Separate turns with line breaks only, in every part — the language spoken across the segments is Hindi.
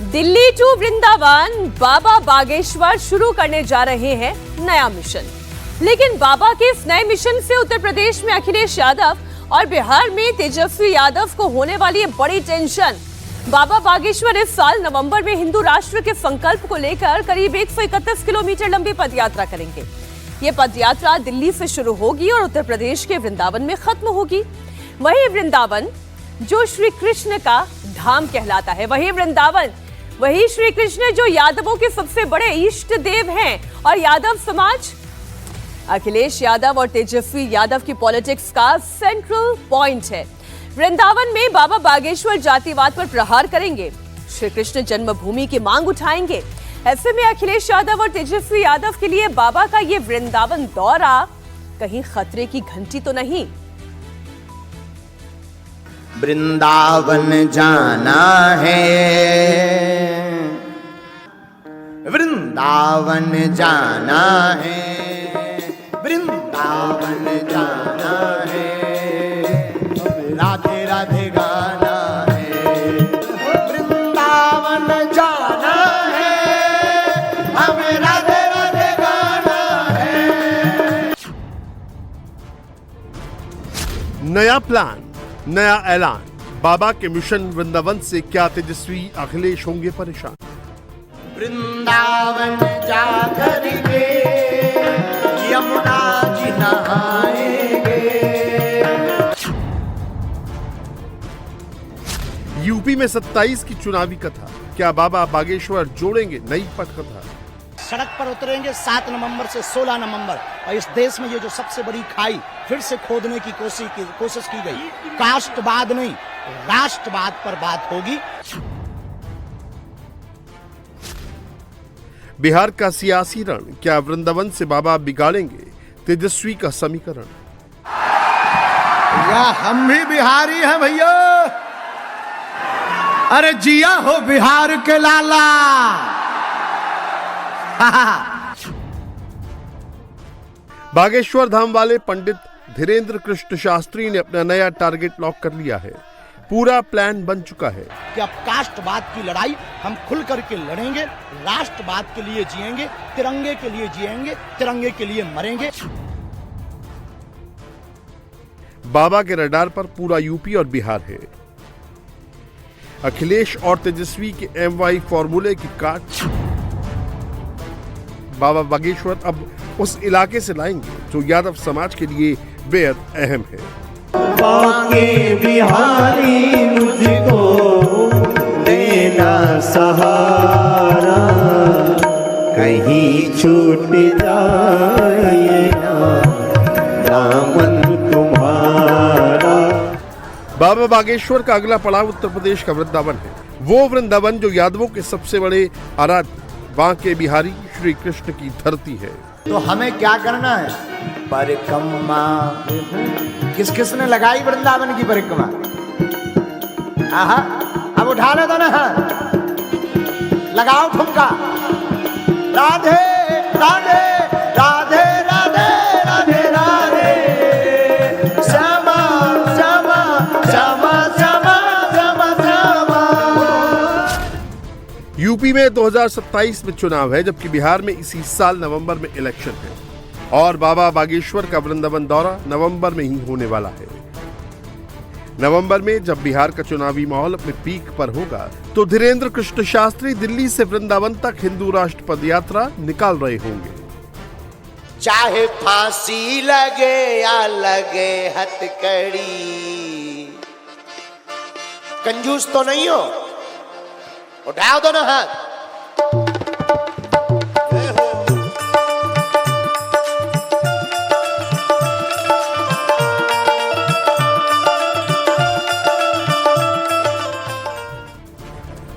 दिल्ली टू वृंदावन बाबा बागेश्वर शुरू करने जा रहे हैं नया मिशन। लेकिन बाबा के इस नए मिशन से उत्तर प्रदेश में अखिलेश यादव और बिहार में तेजस्वी यादव को होने वाली है बड़ी टेंशन। बाबा बागेश्वर इस साल नवंबर में हिंदू राष्ट्र के संकल्प को लेकर करीब 131 किलोमीटर लंबी पदयात्रा करेंगे। ये पदयात्रा दिल्ली से शुरू होगी और उत्तर प्रदेश के वृंदावन में खत्म होगी। वही वृंदावन जो श्री कृष्ण का धाम कहलाता है, वही श्री कृष्ण जो यादवों के सबसे बड़े इष्ट देव हैं और यादव समाज अखिलेश यादव और तेजस्वी यादव की पॉलिटिक्स का सेंट्रल पॉइंट है। वृंदावन में बाबा बागेश्वर जातिवाद पर प्रहार करेंगे, श्री कृष्ण जन्मभूमि की मांग उठाएंगे। ऐसे में अखिलेश यादव और तेजस्वी यादव के लिए बाबा का ये वृंदावन दौरा कहीं खतरे की घंटी तो नहीं?
वृंदावन जाना है, वृंदावन जाना है, वृंदावन जाना है, राधे राधे गाना है, वृंदावन जाना है, हमें राधे राधे गाना है।
नया प्लान, नया ऐलान। बाबा के मिशन वृंदावन से क्या तेजस्वी अखिलेश होंगे परेशान?
वृंदावन जाकर के यमुना जी नहाएंगे।
यूपी में 27 की चुनावी कथा, क्या बाबा बागेश्वर जोड़ेंगे नई पटकथा?
सड़क पर उतरेंगे 7 नवंबर से 16 नवंबर और इस देश में ये जो सबसे बड़ी खाई फिर से खोदने की कोशिश की गई। कास्टवाद नहीं, राष्ट्रवाद पर बात होगी।
बिहार का सियासी रण, क्या वृंदावन से बाबा बिगाड़ेंगे तेजस्वी का समीकरण?
या हम भी बिहारी हैं भैया, अरे जिया हो बिहार के लाला।
बागेश्वर धाम वाले पंडित धीरेन्द्र कृष्ण शास्त्री ने अपना नया टारगेट लॉक कर लिया है। पूरा प्लान बन चुका है
कि अब कास्टवाद की लड़ाई हम खुल करके लड़ेंगे, राष्ट्रवाद के लिए जिएंगे, तिरंगे के लिए जिएंगे, तिरंगे के लिए मरेंगे।
बाबा के रडार पर पूरा यूपी और बिहार है। अखिलेश और तेजस्वी के MY फॉर्मूले की काट बाबा बागेश्वर अब उस इलाके से लाएंगे जो यादव समाज के लिए बेहद अहम है।
बाके बिहारी मुझको देना सहारा, कहीं छूट जाए ना दामन तुम्हारा।
बाबा बागेश्वर का अगला पड़ाव उत्तर प्रदेश का वृंदावन है। वो वृंदावन जो यादवों के सबसे बड़े आराध्य बांके बिहारी श्री कृष्ण की धरती है।
तो हमें क्या करना है? परिक्रमा। किस किस ने लगाई वृंदावन की परिक्रमा? आहा, अब उठा ले दो ना, लगाओ ठुमका। राधे राधे राधे राधे राधे राधे, श्यामा श्यामा श्यामा श्यामा श्यामा श्यामा।
यूपी में 2027 में चुनाव है, जबकि बिहार में इसी साल नवंबर में इलेक्शन है और बाबा बागेश्वर का वृंदावन दौरा नवंबर में ही होने वाला है। नवंबर में जब बिहार का चुनावी माहौल अपने पीक पर होगा तो धीरेन्द्र कृष्ण शास्त्री दिल्ली से वृंदावन तक हिंदू राष्ट्र पदयात्रा निकाल रहे होंगे।
चाहे फांसी लगे या लगे हथकड़ी, कंजूस तो नहीं हो, उठाओ दोनों हाथ।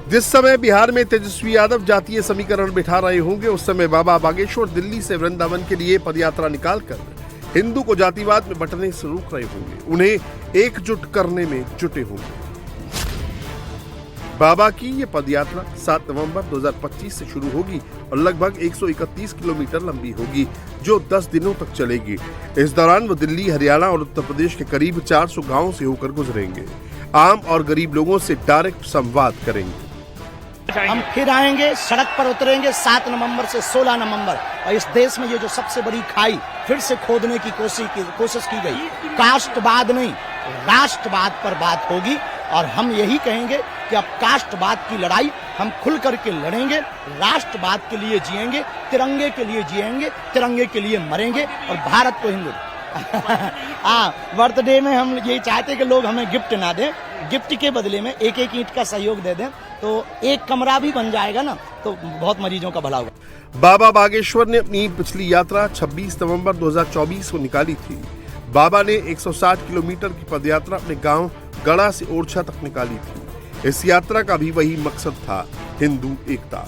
जिस समय बिहार में तेजस्वी यादव जातीय समीकरण बिठा रहे होंगे, उस समय बाबा बागेश्वर दिल्ली से वृंदावन के लिए पदयात्रा निकालकर हिंदू को जातिवाद में बंटने से रोक रहे होंगे, उन्हें एकजुट करने में जुटे होंगे। बाबा की ये पदयात्रा 7 नवंबर 2025 से शुरू होगी और लगभग 131 किलोमीटर लंबी होगी, जो 10 दिनों तक चलेगी। इस दौरान वो दिल्ली, हरियाणा और उत्तर प्रदेश के करीब 400 गांवों से होकर गुजरेंगे। आम और गरीब लोगों से डायरेक्ट संवाद करेंगे।
हम फिर आएंगे, सड़क पर उतरेंगे 7 नवंबर से 16 नवंबर और इस देश में ये जो सबसे बड़ी खाई फिर से खोदने की कोशिश की गई। कास्टवाद नहीं, राष्ट्रवाद पर बात होगी और हम यही कहेंगे कि अब कास्टवाद की लड़ाई हम खुल करके लड़ेंगे, राष्ट्रवाद के लिए जिएंगे, तिरंगे के लिए जिएंगे, तिरंगे के लिए मरेंगे और भारत को हिंदू बर्थडे में हम यही चाहते कि लोग हमें गिफ्ट ना दें, गिफ्ट के बदले में एक एक ईंट का सहयोग दे दें तो एक कमरा भी बन जाएगा ना, तो बहुत मरीजों का भला होगा।
बाबा बागेश्वर ने अपनी पिछली यात्रा 26 नवंबर 2024 को निकाली थी। बाबा ने 160 किलोमीटर की पदयात्रा अपने गांव गड़ा से ओरछा तक निकाली थी। इस यात्रा का भी वही मकसद था, हिंदू एकता।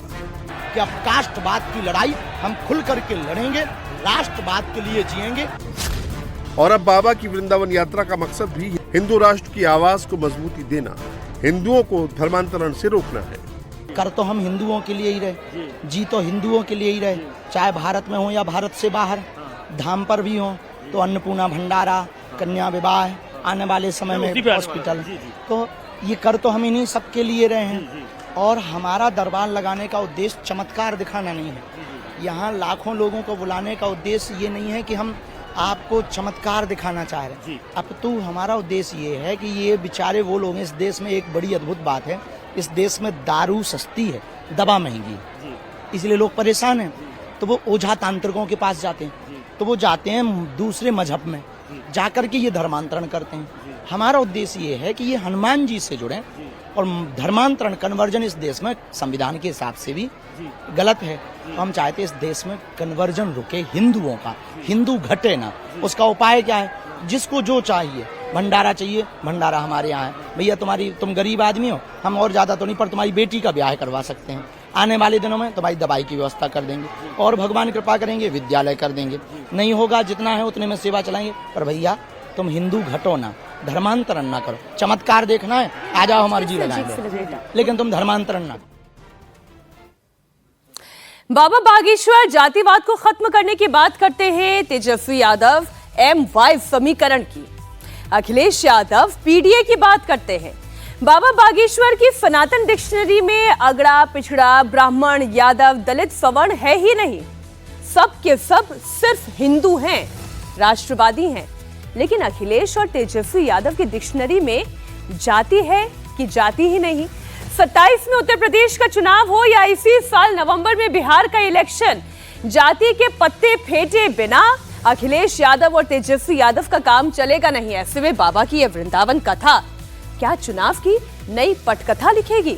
कि अब कास्टवाद की लड़ाई हम खुल करके लड़ेंगे, राष्ट्रवाद के लिए जिएंगे।
और अब बाबा की वृंदावन यात्रा का मकसद भी हिंदू राष्ट्र की आवाज को मजबूती देना, हिंदुओं को धर्मांतरण से रोकना है।
कर तो हम हिंदुओं के लिए ही रहे, जी तो हिंदुओं के लिए ही रहे, चाहे भारत में हो या भारत से बाहर, धाम पर भी हो तो अन्नपूर्णा भंडारा, कन्या विवाह, आने वाले समय में हॉस्पिटल, तो ये कर तो हम इन्हीं सबके लिए रहे हैं। और हमारा दरबार लगाने का उद्देश्य चमत्कार दिखाना नहीं है, यहाँ लाखों लोगों को बुलाने का उद्देश्य ये नहीं है कि हम आपको चमत्कार दिखाना चाह रहे हैं। अब तो हमारा उद्देश्य ये है कि ये बेचारे वो लोग हैं, इस देश में एक बड़ी अद्भुत बात है, इस देश में दारू सस्ती है, दवा महंगी है, इसलिए लोग परेशान हैं। तो वो ओझा तांत्रिकों के पास जाते हैं, तो वो जाते हैं दूसरे मजहब में जाकर के ये धर्मांतरण करते हैं। हमारा उद्देश्य ये है कि ये हनुमान जी से जुड़े और धर्मांतरण, कन्वर्जन इस देश में संविधान के हिसाब से भी गलत है। हम चाहते हैं इस देश में कन्वर्जन रुके, हिंदुओं का, हिंदू घटे ना। उसका उपाय क्या है? जिसको जो चाहिए, भंडारा चाहिए, भंडारा हमारे यहाँ है। भैया तुम गरीब आदमी हो, हम और ज्यादा तो नहीं पर तुम्हारी बेटी का ब्याह करवा सकते हैं, आने वाले दिनों में तुम्हारी दवाई की व्यवस्था कर देंगे और भगवान कृपा करेंगे विद्यालय कर देंगे, नहीं होगा जितना है उतने में सेवा चलाएंगे। पर भैया तुम हिंदू घटो ना, धर्मांतरण ना करो। चमत्कार देखना है, आ जाओ हमारी जी लगाएंगे, लेकिन तुम धर्मांतरण ना।
बाबा बागेश्वर जातिवाद को खत्म करने की बात करते हैं तेजस्वी यादव M5 समीकरण की, अखिलेश यादव PDA की बात करते हैं। बाबा बागेश्वर की सनातन डिक्शनरी में अगड़ा, पिछड़ा, ब्राह्मण, यादव, दलित, सवर्ण है ही नहीं, सब के सब सिर्फ हिंदू हैं, राष्ट्रवादी हैं। लेकिन अखिलेश और तेजस्वी यादव की डिक्शनरी में जाति है कि जाति ही नहीं। 27 में उत्तर प्रदेश का चुनाव हो या इसी साल नवंबर में बिहार का इलेक्शन, जाति के पत्ते फेंटे बिना अखिलेश यादव और तेजस्वी यादव का काम चलेगा नहीं। ऐसे में बाबा की यह वृंदावन कथा क्या चुनाव की नई पटकथा लिखेगी?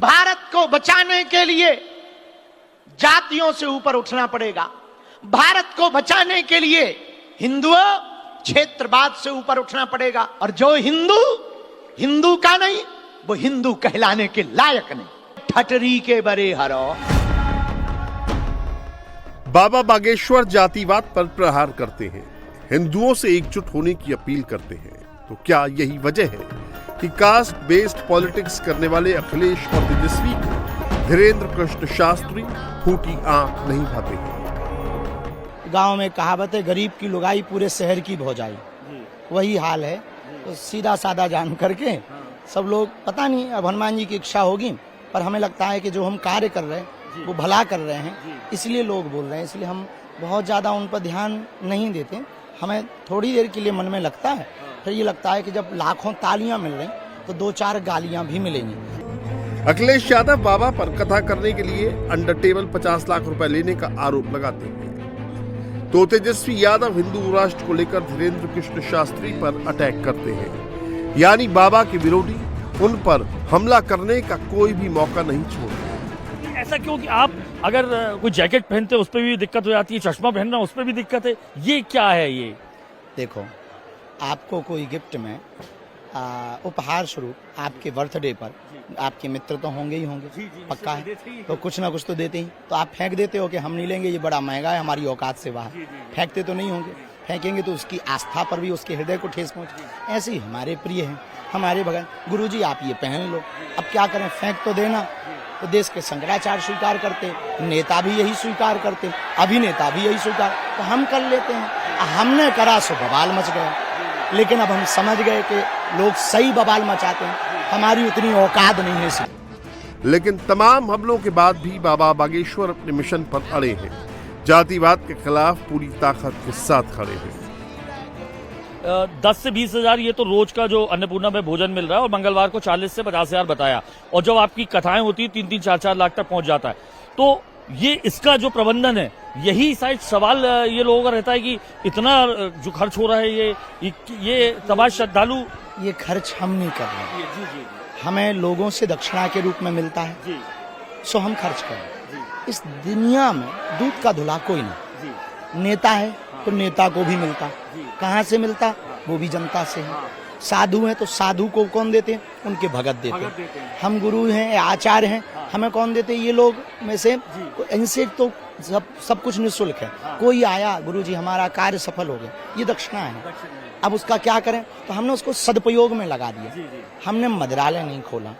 भारत को बचाने के लिए जातियों से ऊपर उठना पड़ेगा। भारत को बचाने के लिए हिंदुओं, क्षेत्रवाद से ऊपर उठना पड़ेगा। और जो हिंदू का नहीं, वो हिंदू कहलाने के लायक नहीं। ठटरी के बरे हरो।
बाबा बागेश्वर जातिवाद पर प्रहार करते हैं, हिंदुओं से एकजुट होने की अपील करते हैं। तो क्या यही वजह है कि कास्ट बेस्ड पॉलिटिक्स करने वाले अखिलेश और तेजस्वी को धीरेन्द्र कृष्ण शास्त्री फूटी आंख नहीं भाते हैं?
गांव में कहावत है, गरीब की लुगाई पूरे शहर की भौजाई, वही हाल है। तो सीधा साधा जान करके सब लोग, पता नहीं अब हनुमान जी की इच्छा होगी, पर हमें लगता है कि जो हम कार्य कर रहे हैं वो भला कर रहे हैं, इसलिए लोग बोल रहे हैं, इसलिए हम बहुत ज्यादा उन पर ध्यान नहीं देते। हमें थोड़ी देर के लिए मन में लगता है, फिर ये लगता है कि जब लाखों तालियां मिल रही तो 2-4 गालियां भी मिलेंगी।
अखिलेश यादव बाबा पर कथा करने के लिए अंडर टेबल 50 लाख रुपए लेने का आरोप लगाते हैं। तो तेजस्वी यादव हिंदू राष्ट्र को लेकर धीरेन्द्र कृष्ण शास्त्री पर अटैक करते हैं, यानी बाबा के विरोधी उन पर हमला करने का कोई भी मौका नहीं छोड़ते।
ऐसा क्यों कि आप अगर कोई जैकेट पहनते उस पर भी दिक्कत हो जाती है, चश्मा पहनना उस पर भी दिक्कत है, ये क्या है? ये
देखो, आपको कोई गिफ्ट में उपहार स्वरूप आपके बर्थडे पर आपके मित्र तो होंगे ही होंगे, पक्का है, तो कुछ ना कुछ तो देते ही। तो आप फेंक देते हो कि हम नहीं लेंगे, ये बड़ा महंगा है, हमारी औकात से बाहर। फेंकते तो नहीं होंगे, फेंकेंगे तो उसकी आस्था पर भी, उसके हृदय को ठेस पहुंचे। ऐसे ही हमारे प्रिय हैं, हमारे भगवान, गुरुजी आप ये पहन लो, अब क्या करें, फेंक तो देना। तो देश के शंकराचार्य स्वीकार करते, नेता भी यही स्वीकार करते, अभिनेता भी यही स्वीकार, तो हम कर लेते हैं। हमने करा सो बवाल मच गया। लेकिन अब हम समझ गए कि लोग सही बवाल मचाते हैं। हमारी उतनी औकात नहीं है इसलिए।
लेकिन तमाम हमलों के बाद भी बाबा बागेश्वर अपने मिशन पर अड़े हैं। जातिवाद के खिलाफ पूरी ताकत के साथ खड़े हैं।
10 से 20 हजार ये तो रोज का जो अन्नपूर्णा में भोजन मिल रहा है, और मंगलवार को 40 से 50 हजार बताया, और जब आपकी कथाएं होती है 3-3, 4-4 लाख तक पहुंच जाता है। तो ये इसका जो प्रबंधन है, यही शायद सवाल ये लोगों का रहता है कि इतना जो खर्च हो रहा है, ये तमाम श्रद्धालु
ये खर्च हम नहीं कर रहे हैं, हमें लोगों से दक्षिणा के रूप में मिलता है, सो हम खर्च कर रहे हैं। इस दुनिया में दूध का धुला कोई नहीं। नेता है तो नेता को भी मिलता, कहाँ से मिलता, वो भी जनता से है। साधु हैं तो साधु को कौन देते हैं, उनके भगत देते हैं। हम गुरु हैं, आचार्य हैं, हमें कौन देते हैं, ये लोग में से इनसे तो सब कुछ निःशुल्क है। कोई आया, गुरु जी हमारा कार्य सफल हो गया, ये दक्षिणा है। अब उसका क्या करें, तो हमने उसको सदुपयोग में लगा दिया। हमने मदिरालय नहीं खोला,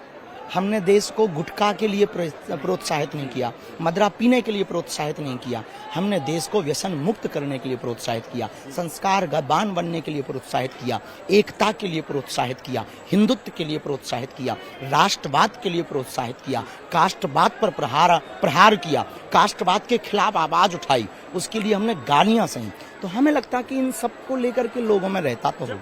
हमने देश को गुटखा के लिए प्रोत्साहित नहीं किया, मदिरा पीने के लिए प्रोत्साहित नहीं किया, हमने देश को व्यसन मुक्त करने के लिए प्रोत्साहित किया, संस्कारवान बनने के लिए प्रोत्साहित किया, एकता के लिए प्रोत्साहित किया, हिंदुत्व के लिए प्रोत्साहित किया, राष्ट्रवाद के लिए प्रोत्साहित किया, कास्टवाद पर प्रहार किया, कास्टवाद के खिलाफ आवाज उठाई, उसके लिए हमने गालियां सही। तो हमें लगता कि इन सबको लेकर के लोगों में रहता तो हो।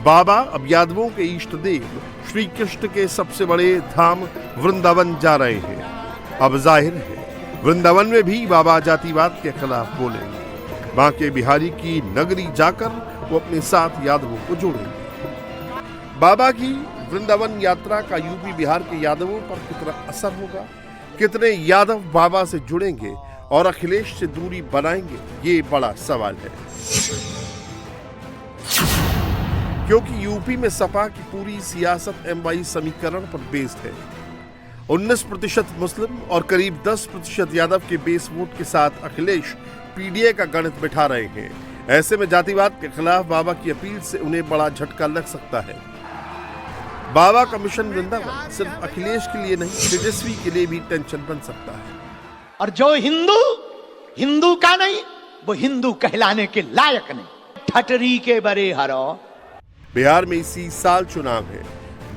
बाबा अब यादवों के इष्ट देव श्री कृष्ण के सबसे बड़े धाम वृंदावन जा रहे हैं। अब जाहिर है वृंदावन में भी बाबा जातिवाद के खिलाफ बोलेंगे। बांके बिहारी की नगरी जाकर वो अपने साथ यादवों को जोड़ेंगे। बाबा की वृंदावन यात्रा का यूपी बिहार के यादवों पर कितना असर होगा, कितने यादव बाबा से जुड़ेंगे और अखिलेश से दूरी बनाएंगे, ये बड़ा सवाल है। क्योंकि यूपी में सपा की पूरी सियासत MY समीकरण पर बेस्ड है। 19% मुस्लिम और करीब 10% यादव के बेस वोट के साथ अखिलेश PDA का गणित बिठा रहे हैं। ऐसे में जातिवाद के खिलाफ बाबा की अपील से उन्हें बड़ा झटका लग सकता है। बाबा का मिशन वृंदावन सिर्फ अखिलेश के लिए नहीं, तेजस्वी के लिए भी टेंशन बन सकता है।
और जो हिंदू का नहीं, वो हिंदू कहलाने के लायक नहीं। ठटरी के बरे हरो।
बिहार में इसी साल चुनाव है।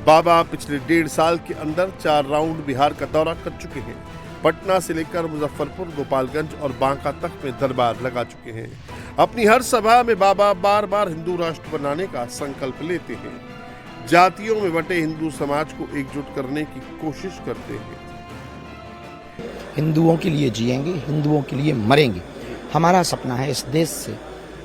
बाबा पिछले 1.5 साल के अंदर 4 राउंड बिहार का दौरा कर चुके हैं। पटना से लेकर मुजफ्फरपुर, गोपालगंज और बांका तक में दरबार लगा चुके हैं। अपनी हर सभा में बाबा बार बार हिंदू राष्ट्र बनाने का संकल्प लेते हैं। जातियों में बंटे हिंदू समाज को एकजुट करने की कोशिश करते हैं।
हिंदुओं के लिए जिएंगे, हिंदुओं के लिए मरेंगे। हमारा सपना है इस देश से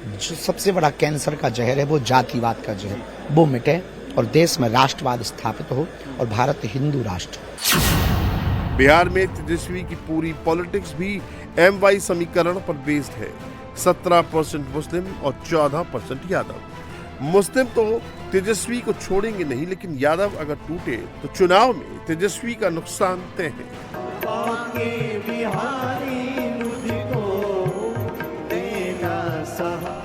जो सबसे बड़ा कैंसर का जहर है, वो जातिवाद का जहर, वो मिटे और देश में राष्ट्रवाद स्थापित हो और भारत हिंदू राष्ट्र।
बिहार में तेजस्वी की पूरी पॉलिटिक्स भी MY समीकरण पर बेस्ड है। 17% मुस्लिम और 14% यादव। मुस्लिम तो तेजस्वी को छोड़ेंगे नहीं, लेकिन यादव अगर टूटे तो चुनाव में तेजस्वी का नुकसान तय है।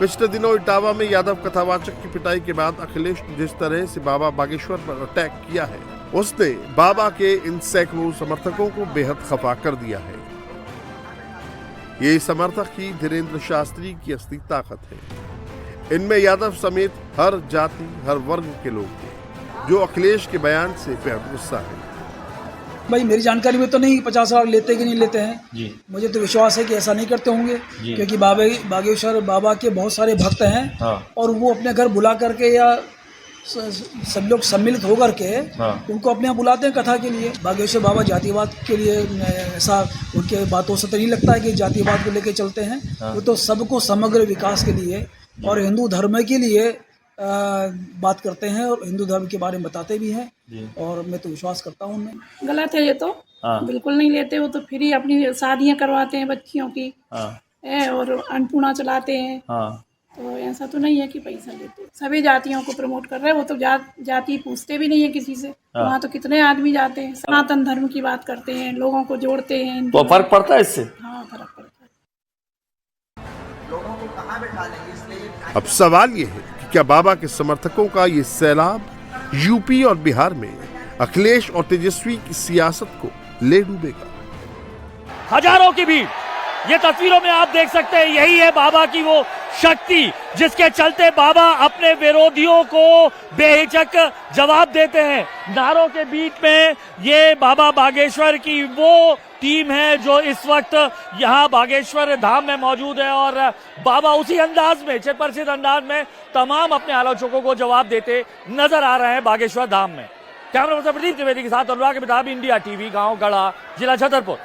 पिछले दिनों इटावा में यादव कथावाचक की पिटाई के बाद अखिलेश ने जिस तरह से बाबा बागेश्वर पर अटैक किया है, उसने बाबा के इन सैकड़ों समर्थकों को बेहद खफा कर दिया है। ये समर्थक ही धीरेन्द्र शास्त्री की असली ताकत है। इनमें यादव समेत हर जाति, हर वर्ग के लोग हैं, जो अखिलेश के बयान से बेहद गुस्सा है।
भाई मेरी जानकारी में तो नहीं 50 लाख लेते कि नहीं लेते हैं जी। मुझे तो विश्वास है कि ऐसा नहीं करते होंगे, क्योंकि बागेश्वर बाबा के बहुत सारे भक्त हैं। हाँ। और वो अपने घर बुला करके या सब लोग सम्मिलित होकर के उनको अपने यहाँ बुलाते हैं कथा के लिए। बागेश्वर बाबा जातिवाद के लिए ऐसा उनके बातों से तो नहीं लगता है कि जातिवाद को लेके चलते हैं। वो तो सबको समग्र विकास के लिए और हिंदू धर्म के लिए बात करते हैं और हिंदू धर्म के बारे में बताते भी हैं, और मैं तो विश्वास करता हूँ उनमें।
गलत है ये तो। बिल्कुल नहीं लेते। वो तो फ्री अपनी शादियां करवाते हैं बच्चियों की और अन्नपूर्णा चलाते हैं। तो ऐसा तो नहीं है कि पैसा लेते। सभी जातियों को प्रमोट कर रहे हैं। वो तो जाति पूछते भी नहीं है किसी से। वहाँ तो कितने आदमी जाते हैं, सनातन धर्म की बात करते हैं, लोगों को जोड़ते हैं।
तो फर्क पड़ता है इससे?
हाँ, फर्क पड़ता है।
अब सवाल ये है कि क्या बाबा के समर्थकों का ये सैलाब यूपी और बिहार में अखिलेश और तेजस्वी की सियासत को ले डूबेगा?
हजारों की भीड़, ये तस्वीरों में आप देख सकते हैं, यही है बाबा की वो शक्ति, जिसके चलते बाबा अपने विरोधियों को बेहिचक जवाब देते हैं। नारों के बीच में ये बाबा बागेश्वर की वो टीम है जो इस वक्त यहाँ बागेश्वर धाम में मौजूद है और बाबा उसी अंदाज में, चिरप्रसिद्ध अंदाज में तमाम अपने आलोचकों को जवाब देते नजर आ रहे हैं बागेश्वर धाम में। कैमरा पर्सन प्रदीप त्रिवेदी के साथ अनुराग मिताब, इंडिया टीवी, गांव गढ़ा, जिला छतरपुर।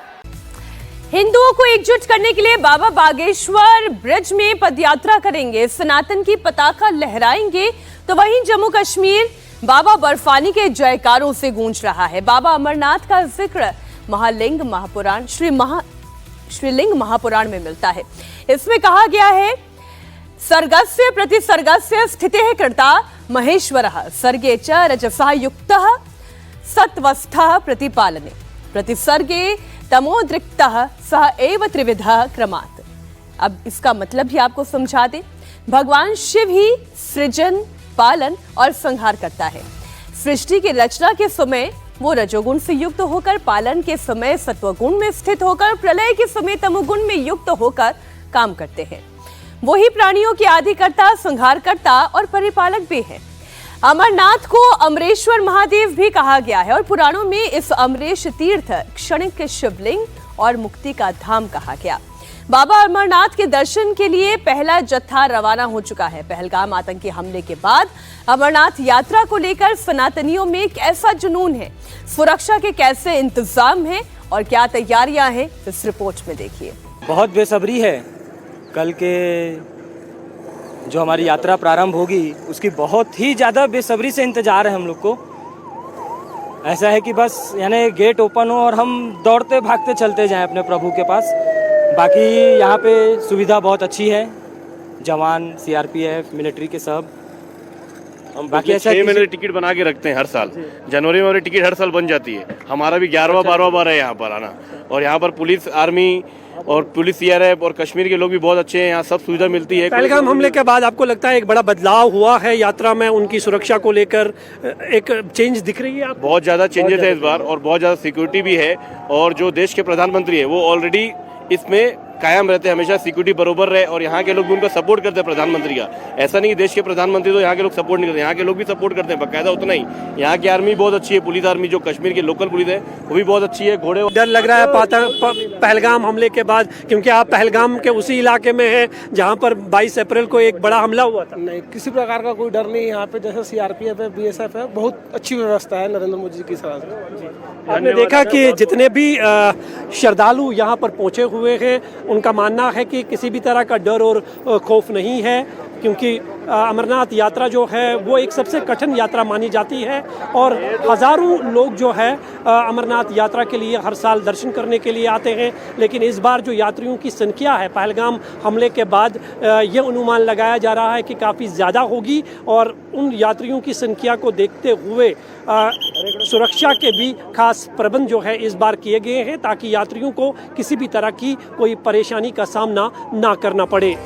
हिंदुओं को एकजुट करने के लिए बाबा बागेश्वर ब्रिज में पदयात्रा करेंगे, सनातन की पताका लहराएंगे, तो वहीं जम्मू कश्मीर बाबा बर्फानी के जयकारों से गूंज रहा है। बाबा अमरनाथ का जिक्र महालिंग महापुराण श्रीलिंग महापुराण में मिलता है। इसमें कहा गया है, सर्गस्य प्रति सर्गस्य स्थितिः कृता महेश्वरः सर्गे च रजसः युक्तः सत्वस्थः प्रतिपालने प्रतिसर्गे तमोद्रिक्तः सह एव त्रिविधः क्रमात्। अब इसका मतलब भी आपको समझा दें। भगवान शिव ही सृजन, पालन और संहार करता है। सृष्टि की रचना के समय वो रजोगुण से युक्त होकर, पालन के समय सत्वगुण में स्थित होकर, प्रलय के समय तमोगुण में युक्त होकर काम करते हैं। वही प्राणियों के आदिकर्ता, संहारकर्ता और परिपालक भी है। अमरनाथ को अमरेश्वर महादेव भी कहा गया है और पुराणों में इस अमरेश तीर्थ क्षणिक शिवलिंग और मुक्ति का धाम कहा गया। बाबा अमरनाथ के दर्शन के लिए पहला जत्था रवाना हो चुका है। पहलगाम आतंकी हमले के बाद अमरनाथ यात्रा को लेकर सनातनियों में कैसा जुनून है, सुरक्षा के कैसे इंतजाम हैं और क्या तैयारियां हैं, इस रिपोर्ट में देखिए।
बहुत बेसब्री है। कल के जो हमारी यात्रा प्रारंभ होगी उसकी बहुत ही ज़्यादा बेसब्री से इंतजार है हम लोग को। ऐसा है कि बस यानी गेट ओपन हो और हम दौड़ते भागते चलते जाएं अपने प्रभु के पास। बाकी यहाँ पे सुविधा बहुत अच्छी है, जवान, सीआरपीएफ, मिलिट्री के सब।
हम बाकी 6 महीने टिकट बना के रखते हैं हर साल। जनवरी में हमारी टिकट हर साल बन जाती है। हमारा भी 11वां 12वां बार है यहाँ पर आना। और यहाँ पर पुलिस, आर्मी और पुलिस, सीआरएफ और कश्मीर के लोग भी बहुत अच्छे हैं। यहाँ सब सुविधा मिलती है।
पहलगाम हमले के बाद आपको लगता है एक बड़ा बदलाव हुआ है यात्रा में, उनकी सुरक्षा को लेकर एक चेंज दिख रही है आपको?
बहुत ज़्यादा चेंजेस है इस बार और बहुत ज़्यादा सिक्योरिटी भी है। और जो देश के प्रधानमंत्री है वो ऑलरेडी इसमें कायम रहते हैं, हमेशा सिक्योरिटी बरोबर रहे और यहाँ के लोग भी उनका सपोर्ट करते हैं प्रधानमंत्री का। ऐसा नहीं कि देश के प्रधानमंत्री तो यहाँ के लोग सपोर्ट नहीं करते, यहाँ के लोग भी सपोर्ट करते हैं बाकायदा। उतना ही यहाँ की आर्मी बहुत अच्छी है, पुलिस आर्मी जो कश्मीर की लोकल पुलिस है वो भी बहुत अच्छी है। घोड़े
डर लग रहा है पहलगाम हमले के बाद, क्योंकि आप पहलगाम के उसी इलाके में हैं जहाँ पर 22 अप्रैल को एक बड़ा हमला हुआ था?
नहीं, किसी प्रकार का कोई डर नहीं है यहाँ पे। जैसे सीआरपीएफ है, बीएसएफ है, बहुत अच्छी व्यवस्था है नरेंद्र मोदी जी की तरफ से।
आपने देखा कि जितने भी श्रद्धालु यहाँ पर पहुँचे हुए हैं उनका मानना है कि किसी भी तरह का डर और खौफ नहीं है, क्योंकि अमरनाथ यात्रा जो है वो एक सबसे कठिन यात्रा मानी जाती है और हज़ारों लोग जो है अमरनाथ यात्रा के लिए हर साल दर्शन करने के लिए आते हैं। लेकिन इस बार जो यात्रियों की संख्या है पहलगाम हमले के बाद ये अनुमान लगाया जा रहा है कि काफ़ी ज़्यादा होगी और उन यात्रियों की संख्या को देखते हुए सुरक्षा के भी खास प्रबंध जो है इस बार किए गए हैं ताकि यात्रियों को किसी भी तरह की कोई परेशानी का सामना ना करना पड़े।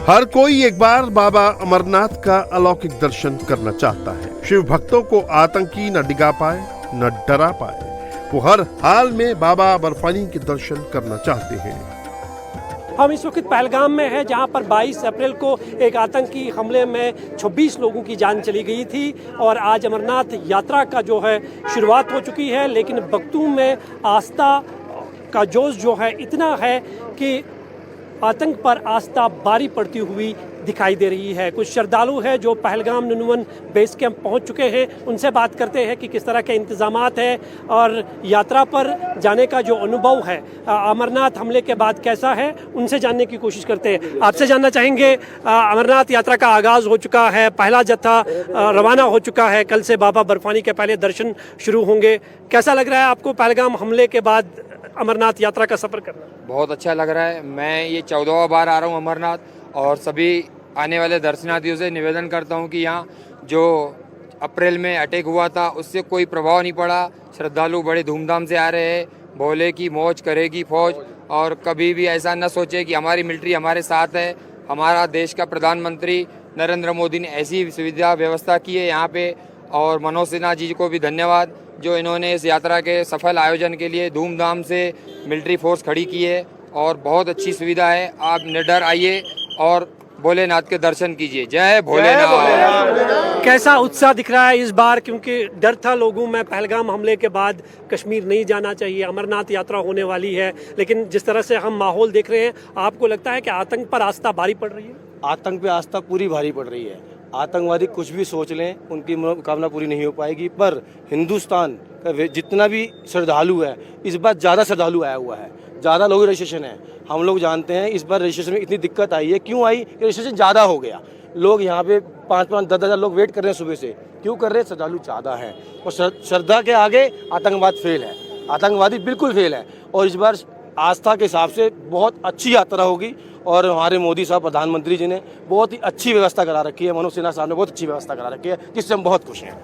हर कोई एक बार बाबा अमरनाथ का अलौकिक दर्शन करना चाहता है। शिव भक्तों को आतंकी न डिगा पाए न डरा पाए, वो हर हाल में बाबा बर्फानी के दर्शन करना चाहते हैं।
हम इस वक्त पहलगाम में हैं जहां पर 22 अप्रैल को एक आतंकी हमले में 26 लोगों की जान चली गई थी और आज अमरनाथ यात्रा का जो है शुरुआत हो चुकी है। लेकिन भक्तों में आस्था का जोश जो है इतना है कि आतंक पर आस्था भारी पड़ती हुई दिखाई दे रही है। कुछ श्रद्धालु हैं जो पहलगाम नूनवन बेस कैंप पहुंच चुके हैं, उनसे बात करते हैं कि किस तरह के इंतजामात हैं और यात्रा पर जाने का जो अनुभव है अमरनाथ हमले के बाद कैसा है, उनसे जानने की कोशिश करते हैं। आपसे जानना चाहेंगे, अमरनाथ यात्रा का आगाज़ हो चुका है, पहला जत्था रवाना हो चुका है, कल से बाबा बर्फानी के पहले दर्शन शुरू होंगे। कैसा लग रहा है आपको पहलगाम हमले के बाद अमरनाथ यात्रा का सफ़र करना?
बहुत अच्छा लग रहा है। मैं ये 14वां बार आ रहा हूँ अमरनाथ और सभी आने वाले दर्शनार्थियों से निवेदन करता हूँ कि यहाँ जो अप्रैल में अटैक हुआ था उससे कोई प्रभाव नहीं पड़ा। श्रद्धालु बड़े धूमधाम से आ रहे हैं। भोले की मौज करेगी फौज और कभी भी ऐसा न सोचे कि हमारी मिलिट्री हमारे साथ है। हमारा देश का प्रधानमंत्री नरेंद्र मोदी ने ऐसी सुविधा व्यवस्था की है यहाँ पे और मनोज सिन्हा जी को भी धन्यवाद जो इन्होंने इस यात्रा के सफल आयोजन के लिए धूमधाम से मिलिट्री फोर्स खड़ी की है और बहुत अच्छी सुविधा है। आप निडर आइए और भोलेनाथ के दर्शन कीजिए। जय भोलेनाथ।
कैसा उत्साह दिख रहा है इस बार, क्योंकि डर था लोगों में पहलगाम हमले के बाद कश्मीर नहीं जाना चाहिए, अमरनाथ यात्रा होने वाली है, लेकिन जिस तरह से हम माहौल देख रहे हैं, आपको लगता है कि आतंक पर आस्था भारी पड़ रही है?
आतंक पे आस्था पूरी भारी पड़ रही है। आतंकवादी कुछ भी सोच लें, उनकी मनोकामना पूरी नहीं हो पाएगी। पर हिंदुस्तान का जितना भी श्रद्धालु है, इस बार ज़्यादा श्रद्धालु आया हुआ है, ज़्यादा लोग रजिस्ट्रेशन है। हम लोग जानते हैं इस बार रजिस्ट्रेशन में इतनी दिक्कत आई है, क्यों आई? रजिस्ट्रेशन ज़्यादा हो गया। लोग यहाँ पे 5-5, 10,000 लोग वेट कर रहे हैं सुबह से। क्यों कर रहे हैं? श्रद्धालु ज़्यादा है और श्रद्धा के आगे आतंकवाद फेल है, आतंकवादी बिल्कुल फेल है। और इस बार आस्था के हिसाब से बहुत अच्छी यात्रा होगी और हमारे मोदी साहब प्रधानमंत्री जी ने बहुत ही अच्छी व्यवस्था करा रखी है, मनोज सिन्हा साहब ने बहुत अच्छी व्यवस्था करा रखी है, जिससे हम बहुत खुश हैं।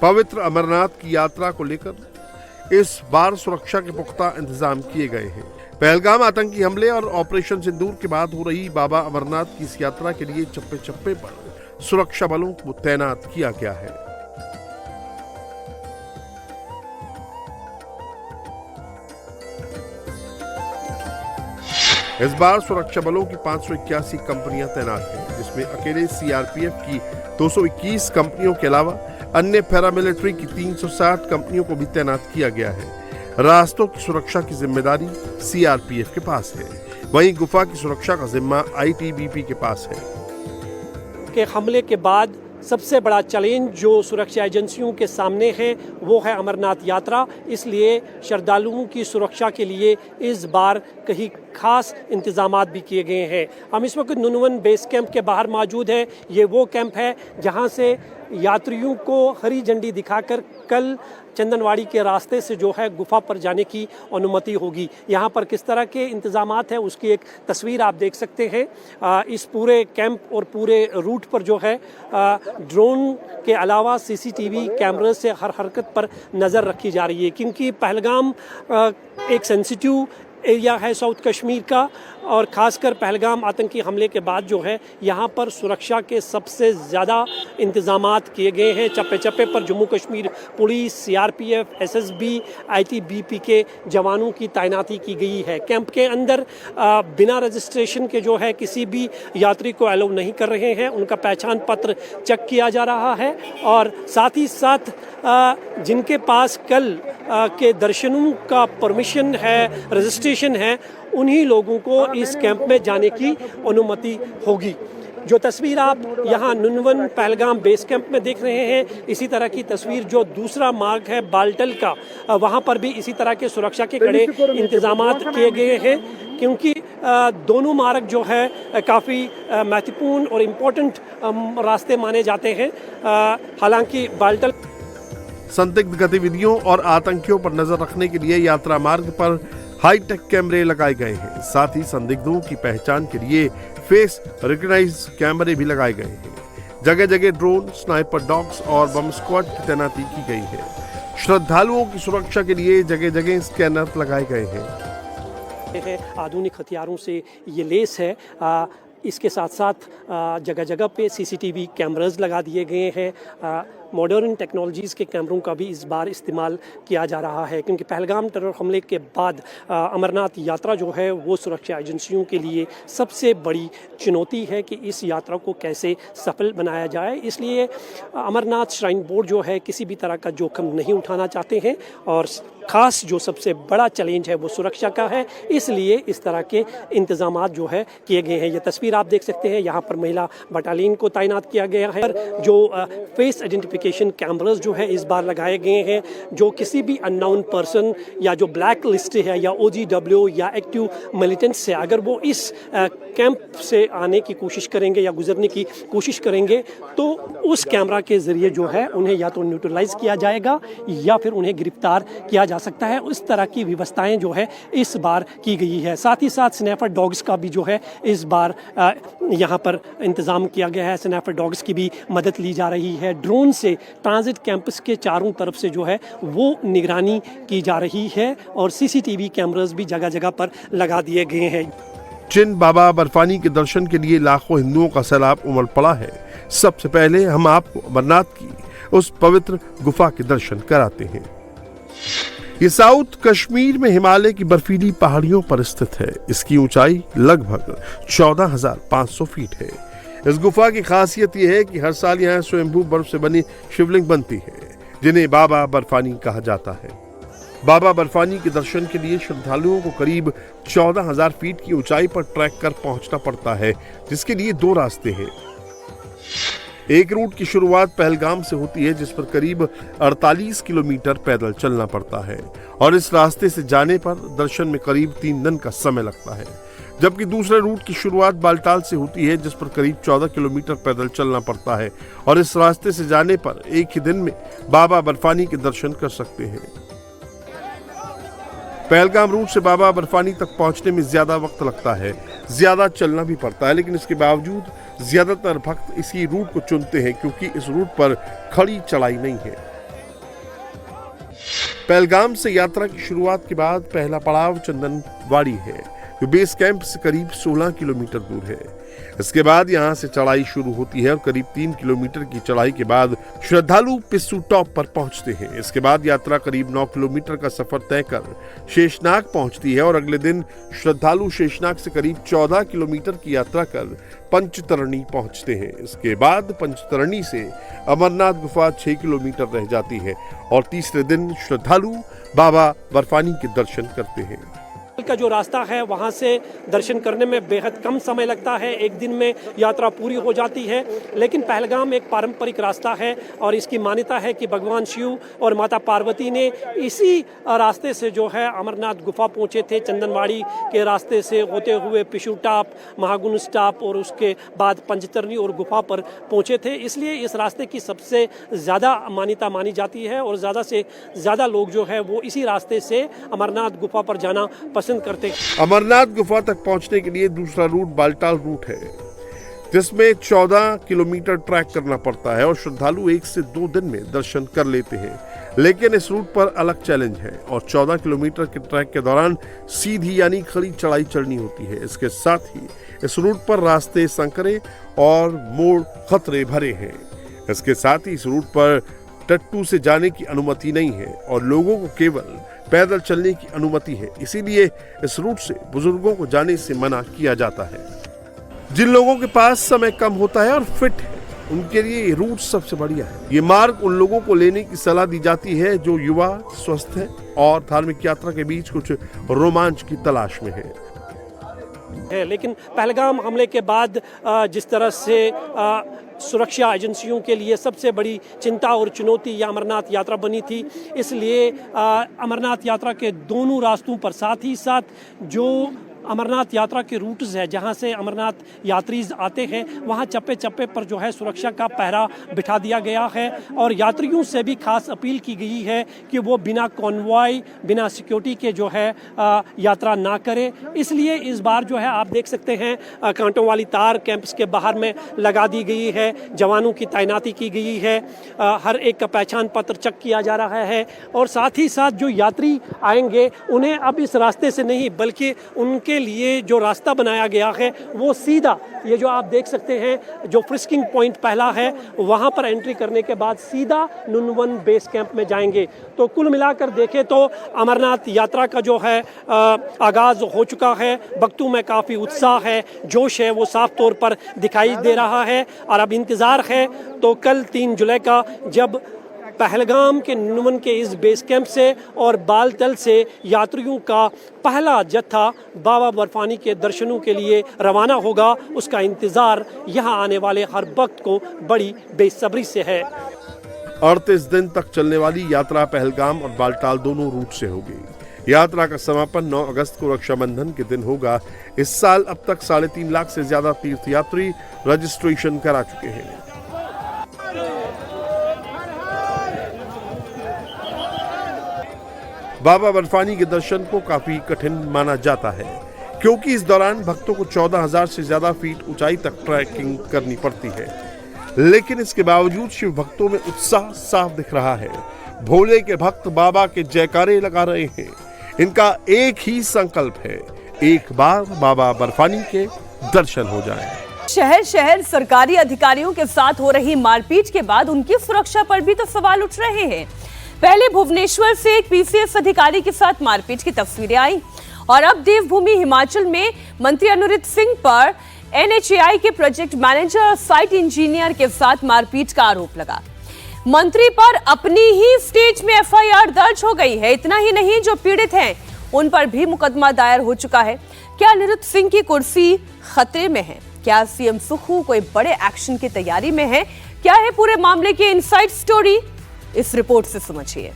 पवित्र अमरनाथ की यात्रा को लेकर इस बार सुरक्षा के पुख्ता इंतजाम किए गए हैं। पहलगाम आतंकी हमले और ऑपरेशन सिंदूर के बाद हो रही बाबा अमरनाथ की इस यात्रा के लिए चप्पे चप्पे पर सुरक्षा बलों को तैनात किया गया है। इस बार सुरक्षा बलों की 581 कंपनियां तैनात हैं, जिसमें अकेले सीआरपीएफ की 221 कंपनियों के अलावा अन्य पैरामिलिट्री की 360 कंपनियों को भी तैनात किया गया है। रास्तों की सुरक्षा की जिम्मेदारी सीआरपीएफ के पास है, वहीं गुफा की सुरक्षा का जिम्मा आईटीबीपी के पास है।
के हमले के बाद सबसे बड़ा चैलेंज जो सुरक्षा एजेंसियों के सामने है वो है अमरनाथ यात्रा। इसलिए श्रद्धालुओं की सुरक्षा के लिए इस बार कहीं खास इंतजामात भी किए गए हैं। हम इस वक्त नुनवन बेस कैंप के बाहर मौजूद हैं। ये वो कैंप है जहां से यात्रियों को हरी झंडी दिखाकर कल चंदनवाड़ी के रास्ते से जो है गुफा पर जाने की अनुमति होगी। यहाँ पर किस तरह के इंतजामात हैं उसकी एक तस्वीर आप देख सकते हैं। इस पूरे कैंप और पूरे रूट पर जो है ड्रोन के अलावा सीसीटीवी कैमरे से हर हरकत पर नज़र रखी जा रही है, क्योंकि पहलगाम एक सेंसिटिव एरिया है साउथ कश्मीर का, और ख़ासकर पहलगाम आतंकी हमले के बाद जो है यहाँ पर सुरक्षा के सबसे ज़्यादा इंतज़ामात किए गए हैं। चप्पे चप्पे पर Jammu Kashmir police, CRPF, SSB, ITBP के जवानों की तैनाती की गई है। कैंप के अंदर बिना रजिस्ट्रेशन के जो है किसी भी यात्री को अलाउ नहीं कर रहे हैं, उनका पहचान पत्र चेक किया जा रहा है, और साथ ही साथ जिनके पास कल के दर्शनों का परमिशन है, रजिस्ट्रेशन है, उन्हीं लोगों को इस कैंप में जाने की अनुमति होगी। जो तस्वीर आप यहाँ नुनवन पहलगाम बेस कैंप में देख रहे हैं, इसी तरह की तस्वीर जो दूसरा मार्ग है बाल्टल का, वहाँ पर भी इसी तरह के सुरक्षा के कड़े इंतजामात किए गए हैं, क्योंकि दोनों मार्ग जो है काफ़ी महत्वपूर्ण और इम्पोर्टेंट रास्ते माने जाते हैं। हालांकि बाल्टल
संदिग्ध गतिविधियों और आतंकियों पर नजर रखने के लिए यात्रा मार्ग पर हाईटेक कैमरे लगाए गए हैं। साथ ही संदिग्धों की पहचान के लिए फेस रिकॉग्नाइज कैमरे भी लगाए गए हैं। जगह जगह ड्रोन, स्नाइपर डॉग्स और बम स्क्वाड की तैनाती की गई है। श्रद्धालुओं की सुरक्षा के लिए जगह जगह स्कैनर लगाए गए हैं।
आधुनिक हथियारों से ये लेस है। इसके साथ साथ जगह जगह पे सीसीटीवी कैमरास लगा दिए गए हैं। मॉडर्न टेक्नोलॉजीज़ के कैमरों का भी इस बार इस्तेमाल किया जा रहा है, क्योंकि पहलगाम टेरर हमले के बाद अमरनाथ यात्रा जो है वो सुरक्षा एजेंसियों के लिए सबसे बड़ी चुनौती है कि इस यात्रा को कैसे सफल बनाया जाए। इसलिए अमरनाथ श्राइन बोर्ड जो है किसी भी तरह का जोखिम नहीं उठाना चाहते हैं, और ख़ास जो सबसे बड़ा चैलेंज है वो सुरक्षा का है। इसलिए इस तरह के इंतजामात जो है किए गए हैं। ये तस्वीर आप देख सकते हैं, यहाँ पर महिला बटालियन को तैनात किया गया है। जो फेस आइडेंटिफिकेशन कैमरास जो है इस बार लगाए गए हैं, जो किसी भी अननोन पर्सन या जो ब्लैक लिस्ट है या OGW या एक्टिव मिलिटेंट्स है, अगर वो इस कैंप से आने की कोशिश करेंगे या गुजरने की कोशिश करेंगे, तो उस कैमरा के ज़रिए जो है उन्हें या तो न्यूट्रलाइज किया जाएगा या फिर उन्हें गिरफ्तार किया जा सकता है। उस तरह की व्यवस्थाएं जो है इस बार की गई है। साथ ही साथ स्नैपर डॉग्स का भी जो है इस बार यहाँ पर इंतज़ाम किया गया है। स्नैपर डॉग्स की भी मदद ली जा रही है। ड्रोन से ट्रांजिट कैंपस के चारों तरफ से जो है वो निगरानी की जा रही है, और सीसीटीवी कैमरास भी जगह जगह पर लगा दिए गए हैं।
जिन बाबा बर्फानी के दर्शन के लिए लाखों हिंदुओं का सैलाब उमड़ पड़ा है, सबसे पहले हम आपको अमरनाथ की उस पवित्र गुफा के दर्शन कराते हैं। ये साउथ कश्मीर में हिमालय की बर्फीली पहाड़ियों पर स्थित है। इसकी ऊंचाई लगभग 14,500 फीट है। इस गुफा की खासियत यह है कि हर साल यहाँ स्वयंभू बर्फ से बनी शिवलिंग बनती है, जिन्हें बाबा बर्फानी कहा जाता है। बाबा बर्फानी के दर्शन के लिए श्रद्धालुओं को करीब 14,000 फीट की ऊंचाई पर ट्रैक कर पहुंचना पड़ता है, जिसके लिए 2 रास्ते हैं। एक रूट की शुरुआत पहलगाम से होती है, जिस पर करीब 48 किलोमीटर पैदल चलना पड़ता है, और इस रास्ते से जाने पर दर्शन में करीब 3 दिन का समय लगता है। जबकि दूसरे रूट की शुरुआत बालटाल से होती है, जिस पर करीब 14 किलोमीटर पैदल चलना पड़ता है, और इस रास्ते से जाने पर एक ही दिन में बाबा बर्फानी के दर्शन कर सकते हैं। पहलगाम रूट से बाबा बर्फानी तक पहुंचने में ज्यादा वक्त लगता है, ज्यादा चलना भी पड़ता है, लेकिन इसके बावजूद ज्यादातर भक्त इसी रूट को चुनते हैं, क्योंकि इस रूट पर खड़ी चढ़ाई नहीं है। पहलगाम से यात्रा की शुरुआत के बाद पहला पड़ाव चंदनवाड़ी है, जो बेस कैंप से करीब 16 किलोमीटर दूर है। इसके बाद यहां से चढ़ाई शुरू होती है और करीब 3 किलोमीटर की चढ़ाई के बाद श्रद्धालु पिस्सू टॉप पर पहुंचते हैं। इसके बाद यात्रा करीब 9 किलोमीटर का सफर तय कर शेषनाग पहुंचती है, और अगले दिन श्रद्धालु शेषनाग से करीब 14 किलोमीटर की यात्रा कर पंचतरणी पहुंचते हैं। इसके बाद पंचतरणी से अमरनाथ गुफा 6 किलोमीटर रह जाती है, और तीसरे दिन श्रद्धालु बाबा बर्फानी के दर्शन करते हैं।
का जो रास्ता है वहाँ से दर्शन करने में बेहद कम समय लगता है, एक दिन में यात्रा पूरी हो जाती है। लेकिन पहलगाम एक पारंपरिक रास्ता है, और इसकी मान्यता है कि भगवान शिव और माता पार्वती ने इसी रास्ते से जो है अमरनाथ गुफा पहुँचे थे। चंदनवाड़ी के रास्ते से होते हुए पिशु टॉप, महागुण टॉप, और उसके बाद पंचतरणी और गुफा पर पहुँचे थे। इसलिए इस रास्ते की सबसे ज़्यादा मान्यता मानी जाती है, और ज़्यादा से ज़्यादा लोग जो है वो इसी रास्ते से अमरनाथ गुफा पर जाना पसंद करते हैं।
अमरनाथ गुफा तक पहुंचने के लिए दूसरा रूट बालटाल रूट है, जिसमें 14 किलोमीटर ट्रैक करना पड़ता है, और श्रद्धालु 1 से 2 दिन में दर्शन कर लेते हैं। लेकिन इस रूट पर अलग चैलेंज है, और 14 किलोमीटर के ट्रैक के दौरान सीधी यानी खड़ी चढ़ाई चढ़नी होती है। इसके साथ ही इस रूट पर रास्ते संकरे और मोड़ खतरे भरे हैं। इसके साथ ही इस रूट पर टट्टू से जाने की अनुमति नहीं है, और लोगों को केवल पैदल चलने की अनुमति है। इसीलिए इस रूट से बुजुर्गों को जाने से मना किया जाता है। जिन लोगों के पास समय कम होता है और फिट है, उनके लिए ये रूट सबसे बढ़िया है। ये मार्ग उन लोगों को लेने की सलाह दी जाती है जो युवा, स्वस्थ है और धार्मिक यात्रा के बीच कुछ रोमांच की तलाश में है।
लेकिन पहलगाम हमले के बाद जिस तरह से सुरक्षा एजेंसियों के लिए सबसे बड़ी चिंता और चुनौती यह अमरनाथ यात्रा बनी थी, इसलिए अमरनाथ यात्रा के दोनों रास्तों पर, साथ ही साथ जो अमरनाथ यात्रा के रूट्स है जहां से अमरनाथ यात्री आते हैं, वहां चप्पे चप्पे पर जो है सुरक्षा का पहरा बिठा दिया गया है, और यात्रियों से भी खास अपील की गई है कि वो बिना कॉन्वॉय, बिना सिक्योरिटी के जो है यात्रा ना करें। इसलिए इस बार जो है आप देख सकते हैं कांटों वाली तार कैंपस के बाहर में लगा दी गई है, जवानों की तैनाती की गई है, हर एक का पहचान पत्र चेक किया जा रहा है, और साथ ही साथ जो यात्री आएंगे उन्हें अब इस रास्ते से नहीं बल्कि उनके लिए जो रास्ता बनाया गया है वो सीधा, ये जो आप देख सकते हैं जो फ्रिस्किंग पॉइंट पहला है वहां पर एंट्री करने के बाद सीधा नुनवन बेस कैंप में जाएंगे। तो कुल मिलाकर देखें तो अमरनाथ यात्रा का जो है आगाज हो चुका है। भक्तों में काफ़ी उत्साह है, जोश है, वो साफ तौर पर दिखाई दे रहा है, और अब इंतज़ार है तो कल 3 जुलाई का जब पहलगाम के नुनवन के इस बेस कैंप से और बालतल से यात्रियों का पहला जत्था बाबा बर्फानी के दर्शनों के लिए रवाना होगा, उसका इंतजार यहां आने वाले हर भक्त को बड़ी बेसब्री से है।
38 दिन तक चलने वाली यात्रा पहलगाम और बालटाल दोनों रूट से होगी। यात्रा का समापन 9 अगस्त को रक्षाबंधन के दिन होगा। इस साल अब तक 3.5 लाख से ज्यादा तीर्थयात्री रजिस्ट्रेशन करा चुके हैं। बाबा बर्फानी के दर्शन को काफी कठिन माना जाता है, क्योंकि इस दौरान भक्तों को 14,000 से ज्यादा फीट ऊंचाई तक ट्रैकिंग करनी पड़ती है। लेकिन इसके बावजूद शिव भक्तों में उत्साह साफ दिख रहा है। भोले के भक्त बाबा के जयकारे लगा रहे हैं। इनका एक ही संकल्प है, एक बार बाबा बर्फानी के दर्शन हो जाएं।
शहर शहर सरकारी अधिकारियों के साथ हो रही मारपीट के बाद उनकी सुरक्षा पर भी तो सवाल उठ रहे हैं। पहले भुवनेश्वर से एक पीसीएस अधिकारी के साथ मारपीट की तस्वीरें आई और अब देवभूमि हिमाचल में मंत्री अनिरुद्ध सिंह पर एनएचएआई के प्रोजेक्ट मैनेजर और साइट इंजीनियर के साथ मारपीट का आरोप लगा। मंत्री पर अपनी ही स्टेज में एफआईआर दर्ज हो गई है। इतना ही नहीं, जो पीड़ित हैं उन पर भी मुकदमा दायर हो चुका है। क्या अनिरुद्ध सिंह की कुर्सी खतरे में है? क्या सीएम सुखू कोई बड़े एक्शन की तैयारी में है? क्या है पूरे मामले की इनसाइड स्टोरी? इस रिपोर्ट से समझिए।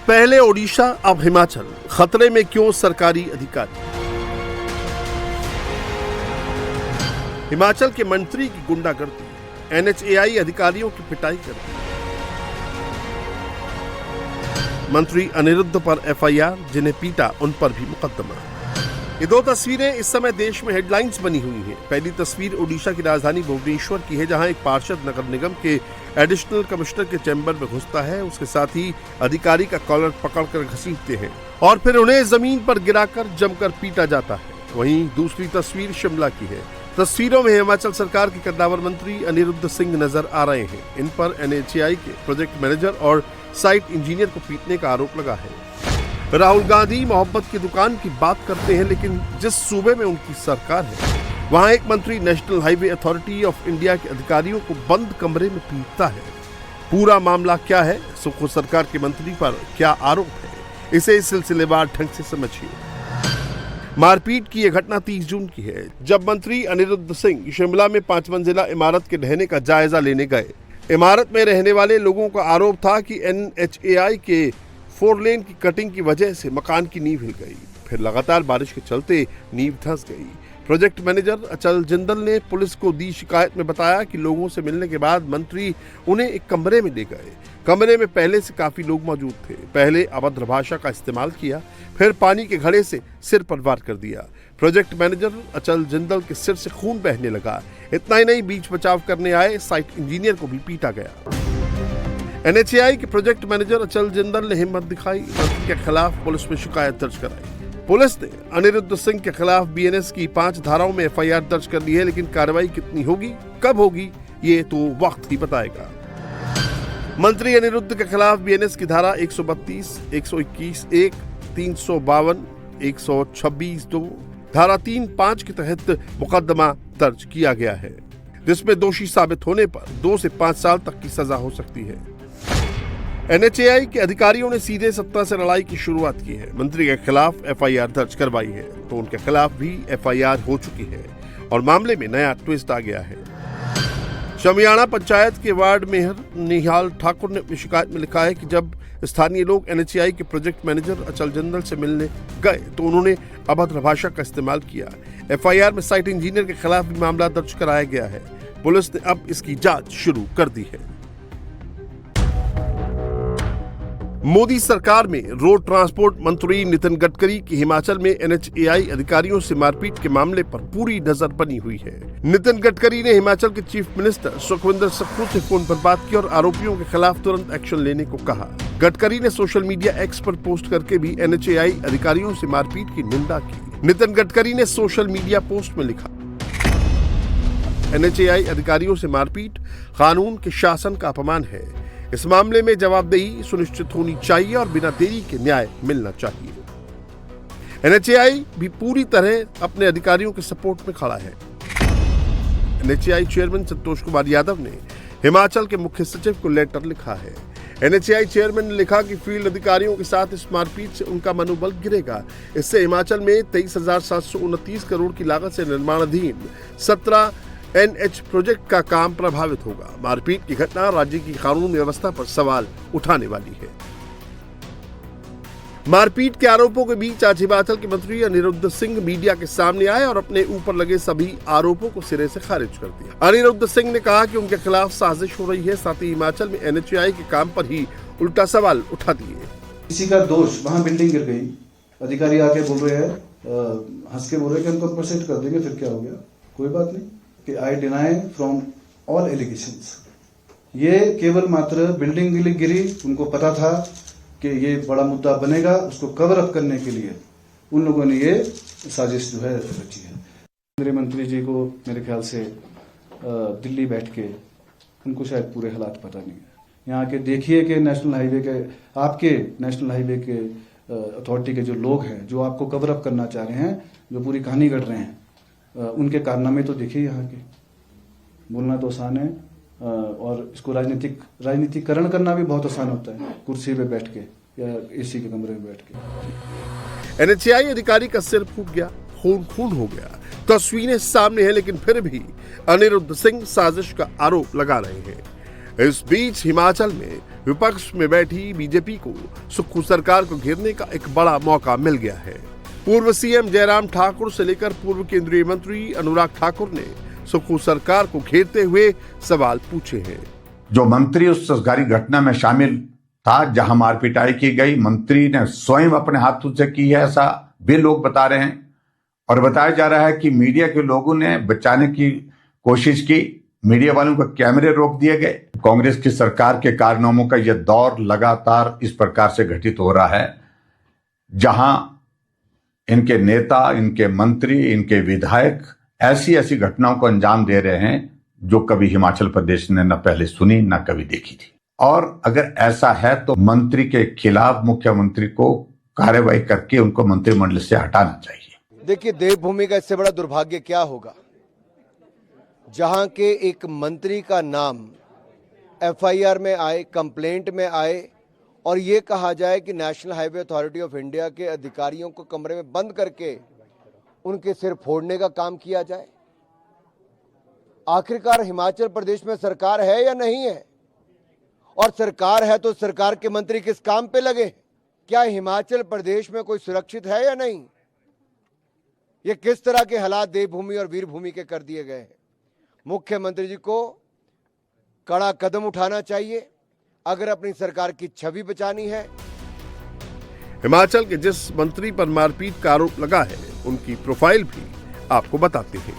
पहले ओडिशा, अब हिमाचल, खतरे में क्यों सरकारी अधिकारी? हिमाचल के मंत्री की गुंडागर्दी, एनएचएआई अधिकारियों की पिटाई करती, मंत्री अनिरुद्ध पर एफआईआर, जिन्हें पीटा उन पर भी मुकदमा। ये दो तस्वीरें इस समय देश में हेडलाइंस बनी हुई हैं। पहली तस्वीर ओडिशा की राजधानी भुवनेश्वर की है, जहां एक पार्षद नगर निगम के एडिशनल कमिश्नर के चैम्बर में घुसता है। उसके साथ ही अधिकारी का कॉलर पकड़कर घसीटते हैं और फिर उन्हें जमीन पर गिराकर जमकर पीटा जाता है। वहीं दूसरी तस्वीर शिमला की है। तस्वीरों में हिमाचल सरकार के कद्दावर मंत्री अनिरुद्ध सिंह नजर आ रहे हैं। इन पर एनएचएआई के प्रोजेक्ट मैनेजर और साइट इंजीनियर को पीटने का आरोप लगा है। राहुल गांधी मोहब्बत की दुकान की बात करते हैं, लेकिन जिस सूबे में उनकी सरकार है वहां एक मंत्री national highway authority of India के अधिकारियों को बंद कमरे में पीटता है। पूरा मामला क्या है? सुखू सरकार के मंत्री पर क्या आरोप है? इसे सिलसिलेवार ढंग से समझिए। मारपीट की यह घटना 30 जून की है, जब मंत्री अनिरुद्ध सिंह शिमला में 5 मंजिला इमारत के ढहने का जायजा लेने गए। इमारत में रहने वाले लोगों का आरोप था कि एनएचएआई के 4 लेन की कटिंग की वजह से मकान की नींव हिल गई। फिर लगातार बारिश के चलते नींव धंस गई। प्रोजेक्ट मैनेजर अचल जिंदल ने पुलिस को दी शिकायत में बताया कि लोगों से मिलने के बाद मंत्री उन्हें एक कमरे में ले गए। कमरे में पहले से काफी लोग मौजूद थे। पहले अभद्र भाषा का इस्तेमाल किया, फिर पानी के घड़े से सिर पर वार कर दिया। प्रोजेक्ट मैनेजर अचल जिंदल के सिर से खून बहने लगा। इतना ही नहीं, बीच बचाव करने आए साइट इंजीनियर को भी पीटा गया। एनएचएआई के प्रोजेक्ट मैनेजर अचल जिंदल ने हिम्मत दिखाई, मंत्री के खिलाफ पुलिस में शिकायत दर्ज कराई। पुलिस ने अनिरुद्ध सिंह के खिलाफ बीएनएस की 5 धाराओं में एफआईआर दर्ज कर ली है, लेकिन कार्रवाई कितनी होगी, कब होगी, ये तो वक्त ही बताएगा। मंत्री अनिरुद्ध के खिलाफ बीएनएस की धारा 132, 121(1), 352, 126(2), धारा 3(5) के तहत मुकदमा दर्ज किया गया है, जिसमें दोषी साबित होने पर 2 से 5 साल तक की सजा हो सकती है। एनएचएआई के अधिकारियों ने सीधे सत्ता से लड़ाई की शुरुआत की है। मंत्री के खिलाफ एफआईआर दर्ज करवाई है, तो उनके खिलाफ भी एफआईआर हो चुकी है और मामले में नया ट्विस्ट आ गया है। शमियाना पंचायत के वार्ड मेयर निहाल ठाकुर ने अपनी शिकायत में लिखा है कि जब स्थानीय लोग एनएचएआई के प्रोजेक्ट मैनेजर अचल जिंदल से मिलने गए तो उन्होंने अभद्र भाषा का इस्तेमाल किया। एफआईआर में साइट इंजीनियर के खिलाफ भी मामला दर्ज कराया गया है। पुलिस ने अब इसकी जांच शुरू कर दी है। मोदी सरकार में रोड ट्रांसपोर्ट मंत्री नितिन गडकरी की हिमाचल में एनएचएआई अधिकारियों से मारपीट के मामले पर पूरी नजर बनी हुई है। नितिन गडकरी ने हिमाचल के चीफ मिनिस्टर सुखविंदर सुक्खू से फोन पर बात की और आरोपियों के खिलाफ तुरंत एक्शन लेने को कहा। गडकरी ने सोशल मीडिया एक्स पर पोस्ट करके भी एनएचएआई अधिकारियों से मारपीट की निंदा की। नितिन गडकरी ने सोशल मीडिया पोस्ट में लिखा, एनएचएआई अधिकारियों से मारपीट कानून के शासन का अपमान है। इस मामले में जवाबदेही सुनिश्चित होनी चाहिए और बिना देरी के न्याय मिलना चाहिए। एनएचएआई भी पूरी तरह अपने अधिकारियों के सपोर्ट में खड़ा है। एनएचएआई चेयरमैन संतोष कुमार यादव ने हिमाचल के मुख्य सचिव को लेटर लिखा है। एनएचएआई चेयरमैन ने लिखा कि फील्ड अधिकारियों के साथ इस मारपीट से उनका मनोबल गिरेगा। इससे हिमाचल में 23,729 करोड़ की लागत से निर्माणाधीन 17 एनएच प्रोजेक्ट का काम प्रभावित होगा। मारपीट की घटना राज्य की कानून व्यवस्था पर सवाल उठाने वाली है। मारपीट के आरोपों के बीच आज हिमाचल के मंत्री अनिरुद्ध सिंह मीडिया के सामने आए और अपने ऊपर लगे सभी आरोपों को सिरे से खारिज कर दिया। अनिरुद्ध सिंह ने कहा कि उनके खिलाफ साजिश हो रही है, साथ ही हिमाचल में एनएचएआई के काम पर ही उल्टा सवाल उठा दिए।
किसी का दोष, वहाँ बिल्डिंग गिर गई, अधिकारी आके बोल रहे हैं, हंस के बोल रहे हैं कि हम कंपनसेट कर देंगे, फिर क्या हो गया, कोई बात नहीं कि I deny from all allegations. ये केवल मात्र बिल्डिंग गिरी, उनको पता था कि ये बड़ा मुद्दा बनेगा, उसको कवर अप करने के लिए उन लोगों ने ये साजिश जो है रची है। केंद्रीय मंत्री जी को मेरे ख्याल से दिल्ली बैठ के उनको शायद पूरे हालात पता नहीं है। यहाँ के देखिए कि नेशनल हाईवे के आपके नेशनल हाईवे के अथॉरिटी के जो लोग हैं जो आपको कवर अप करना चाह रहे हैं, जो पूरी कहानी गढ़ रहे हैं, उनके कारनामे तो देखिए। यहाँ के बोलना तो आसान है और इसको राजनीतिकरण करना भी बहुत आसान होता है, कुर्सी पे बैठ के या एसी के कमरे में बैठ के।
एनएचएआई अधिकारी का सिर फूट गया, खून हो गया, तस्वीरें सामने हैं, लेकिन फिर भी अनिरुद्ध सिंह साजिश का आरोप लगा रहे हैं। इस बीच हिमाचल में विपक्ष में बैठी बीजेपी को सुक्खू सरकार को घेरने का एक बड़ा मौका मिल गया है। पूर्व सीएम जयराम ठाकुर से लेकर पूर्व केंद्रीय मंत्री अनुराग ठाकुर ने सुक्खू सरकार को घेरते हुए सवाल पूछे हैं।
जो मंत्री उस सरकारी घटना में शामिल था जहां मारपिटाई की गई, मंत्री ने स्वयं अपने हाथों से की है, ऐसा वे लोग बता रहे हैं। और बताया जा रहा है कि मीडिया के लोगों ने बचाने की कोशिश की, मीडिया वालों को कैमरे रोक दिए गए। कांग्रेस की सरकार के कारनामों का यह दौर लगातार इस प्रकार से घटित हो रहा है, जहां इनके नेता, इनके मंत्री, इनके विधायक ऐसी घटनाओं को अंजाम दे रहे हैं जो कभी हिमाचल प्रदेश ने न पहले सुनी न कभी देखी थी। और अगर ऐसा है तो मंत्री के खिलाफ मुख्यमंत्री को कार्रवाई करके उनको मंत्रिमंडल से हटाना चाहिए।
देखिए, देवभूमि का इससे बड़ा दुर्भाग्य क्या होगा जहां के एक मंत्री का नाम एफआईआर में आए, कंप्लेंट में आए और ये कहा जाए कि national highway authority of India के अधिकारियों को कमरे में बंद करके उनके सिर फोड़ने का काम किया जाए। आखिरकार हिमाचल प्रदेश में सरकार है या नहीं है? और सरकार है तो सरकार के मंत्री किस काम पे लगे? क्या हिमाचल प्रदेश में कोई सुरक्षित है या नहीं? ये किस तरह के हालात देवभूमि और वीरभूमि के कर दिए गए हैं। मुख्यमंत्री जी को कड़ा कदम उठाना चाहिए अगर अपनी सरकार की छवि बचानी है।
हिमाचल के जिस मंत्री पर मारपीट का आरोप लगा है, उनकी प्रोफाइल भी आपको बताते हैं।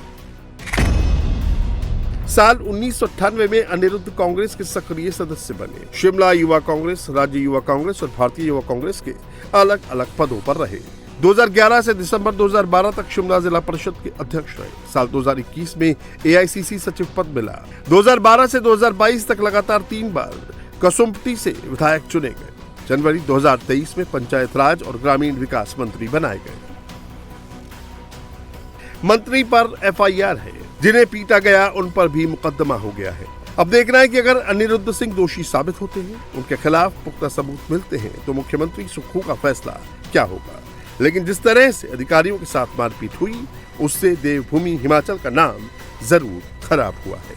साल 1998 में अनिरुद्ध कांग्रेस के सक्रिय सदस्य बने। शिमला युवा कांग्रेस, राज्य युवा कांग्रेस और भारतीय युवा कांग्रेस के अलग अलग पदों पर रहे। 2011 से दिसंबर 2012 तक शिमला जिला परिषद के अध्यक्ष रहे। साल 2021 में एआईसीसी सचिव पद मिला। 2012 से 2022 तक लगातार 3 बार कसुम्पटी से विधायक चुने गए। जनवरी 2023 में पंचायत राज और ग्रामीण विकास मंत्री बनाए गए। मंत्री पर एफआईआर है, जिन्हें पीटा गया उन पर भी मुकदमा हो गया है। अब देखना है कि अगर अनिरुद्ध सिंह दोषी साबित होते हैं, उनके खिलाफ पुख्ता सबूत मिलते हैं, तो मुख्यमंत्री सुक्खू का फैसला क्या होगा। लेकिन जिस तरह से अधिकारियों के साथ मारपीट हुई, उससे देवभूमि हिमाचल का नाम जरूर खराब हुआ है।